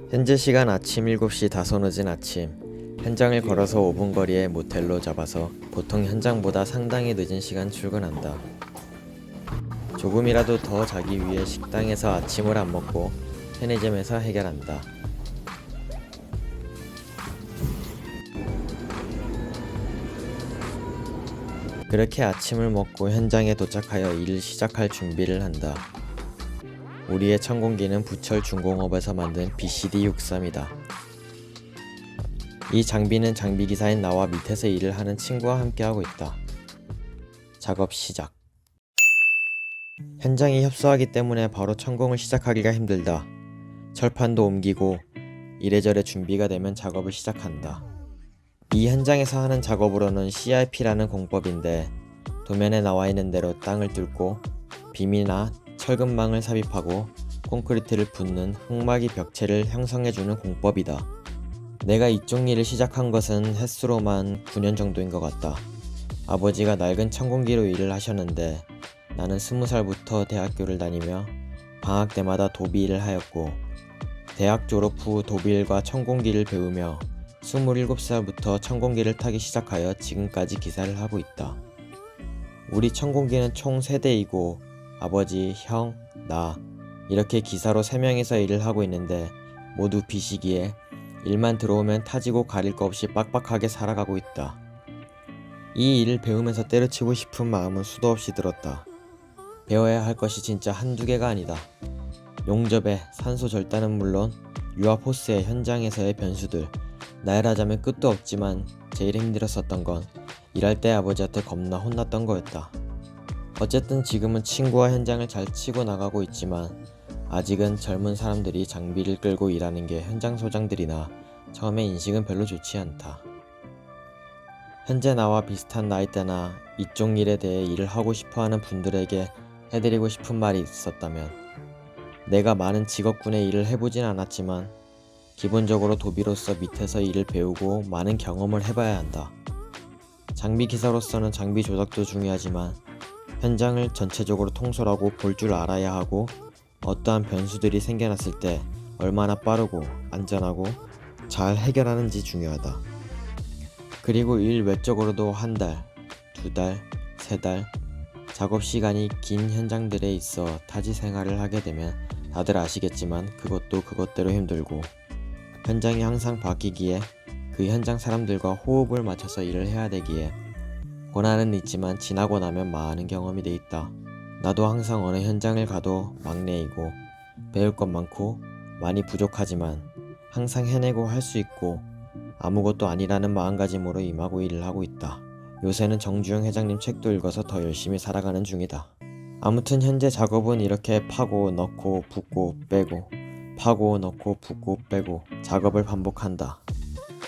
현재 시간 아침 7시 다소 늦은 아침. 현장을 걸어서 5분 거리의 모텔로 잡아서 보통 현장보다 상당히 늦은 시간 출근한다. 조금이라도 더 자기 위해 식당에서 아침을 안 먹고 편의점에서 해결한다. 그렇게 아침을 먹고 현장에 도착하여 일을 시작할 준비를 한다. 우리의 천공기는 부철 중공업에서 만든 BCD63이다. 이 장비는 장비기사인 나와 밑에서 일을 하는 친구와 함께하고 있다. 작업 시작. 현장이 협소하기 때문에 바로 천공을 시작하기가 힘들다. 철판도 옮기고 이래저래 준비가 되면 작업을 시작한다. 이 현장에서 하는 작업으로는 CRP라는 공법인데 도면에 나와 있는 대로 땅을 뚫고 빔이나 철근망을 삽입하고 콘크리트를 붓는 흙막이 벽체를 형성해주는 공법이다. 내가 이쪽 일을 시작한 것은 햇수로만 9년 정도인 것 같다. 아버지가 낡은 천공기로 일을 하셨는데 나는 20살부터 대학교를 다니며 방학 때마다 도비 일을 하였고 대학 졸업 후 도비 일과 천공기를 배우며 27살부터 천공기를 타기 시작하여 지금까지 기사를 하고 있다. 우리 천공기는 총 3대이고 아버지, 형, 나 이렇게 기사로 3명이서 일을 하고 있는데 모두 B시기에 일만 들어오면 타지고 가릴 거 없이 빡빡하게 살아가고 있다. 이 일을 배우면서 때려치고 싶은 마음은 수도 없이 들었다. 배워야 할 것이 진짜 한두 개가 아니다. 용접에 산소 절단은 물론 유압 호스의 현장에서의 변수들, 나열하자면 끝도 없지만 제일 힘들었었던 건 일할 때 아버지한테 겁나 혼났던 거였다. 어쨌든 지금은 친구와 현장을 잘 치고 나가고 있지만 아직은 젊은 사람들이 장비를 끌고 일하는 게 현장 소장들이나 처음에 인식은 별로 좋지 않다. 현재 나와 비슷한 나이대나 이쪽 일에 대해 일을 하고 싶어하는 분들에게 해드리고 싶은 말이 있었다면 내가 많은 직업군의 일을 해보진 않았지만 기본적으로 도비로서 밑에서 일을 배우고 많은 경험을 해봐야 한다. 장비 기사로서는 장비 조작도 중요하지만 현장을 전체적으로 통솔하고 볼 줄 알아야 하고 어떠한 변수들이 생겨났을 때 얼마나 빠르고 안전하고 잘 해결하는지 중요하다. 그리고 일 외적으로도 한 달, 2달, 3달 작업 시간이 긴 현장들에 있어 타지 생활을 하게 되면 다들 아시겠지만 그것도 그것대로 힘들고 현장이 항상 바뀌기에 그 현장 사람들과 호흡을 맞춰서 일을 해야 되기에 고난은 있지만 지나고 나면 많은 경험이 돼 있다. 나도 항상 어느 현장을 가도 막내이고 배울 것 많고 많이 부족하지만 항상 해내고 할 수 있고 아무것도 아니라는 마음가짐으로 임하고 일을 하고 있다. 요새는 정주영 회장님 책도 읽어서 더 열심히 살아가는 중이다. 아무튼 현재 작업은 이렇게 파고 넣고 붓고 빼고 파고 넣고 붓고 빼고 작업을 반복한다.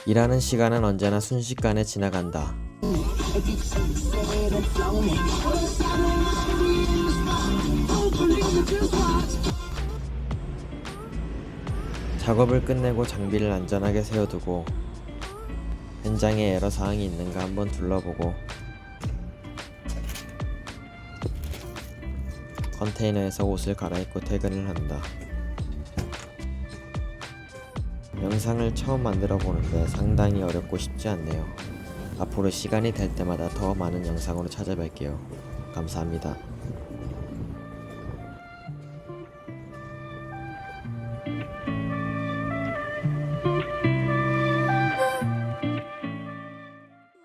일하는 시간은 언제나 순식간에 지나간다. 작업을 끝내고 장비를 안전하게 세워두고 현장에 애로사항이 있는가 한번 둘러보고 컨테이너에서 옷을 갈아입고 퇴근을 한다. 영상을 처음 만들어 보는데 상당히 어렵고 쉽지 않네요. 앞으로 시간이 될 때마다 더 많은 영상으로 찾아뵐게요. 감사합니다.